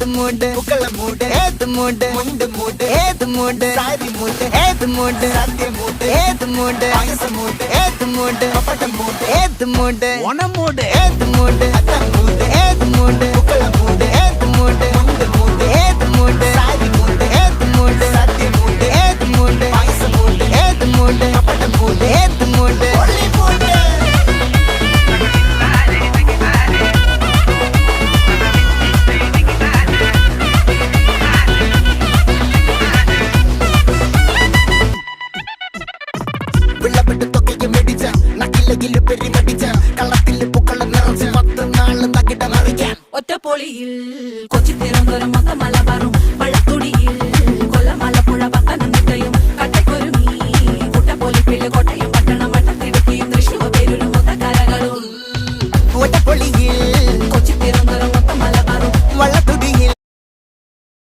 മൂട് പൂക്കള മൂട് ഏത് മൂട് മുണ്ട് മൂട് ഏത് മൂട് സാരി മൂട് ഏത് മൂട് സദ്യ മൂട് ഏത് മൂട് പായസ മൂട് ഏത് മൂട് പപ്പടം മൂട് ഏത് മൂട് ഓണം മൂട് ഏത് മൂട് അത്തം മൂട് ഏത് മൂട് പൂക്കള മൂട് ഏത് മൂട് മുണ്ട് മൂട് ഏത് മൂട് സാരി മൂട് ഏത് മൂട് സദ്യ മൂട് ഏത് മൂട് പായസ മൂട് ഏത് മൂട് പപ്പടം മൂട് ഏത് മൂട് ഒള്ളി മൂട് ഒറ്റപ്പൊളിയിൽ കൊച്ചി തിരുവനന്തപുരം മൊത്തം മലബാറും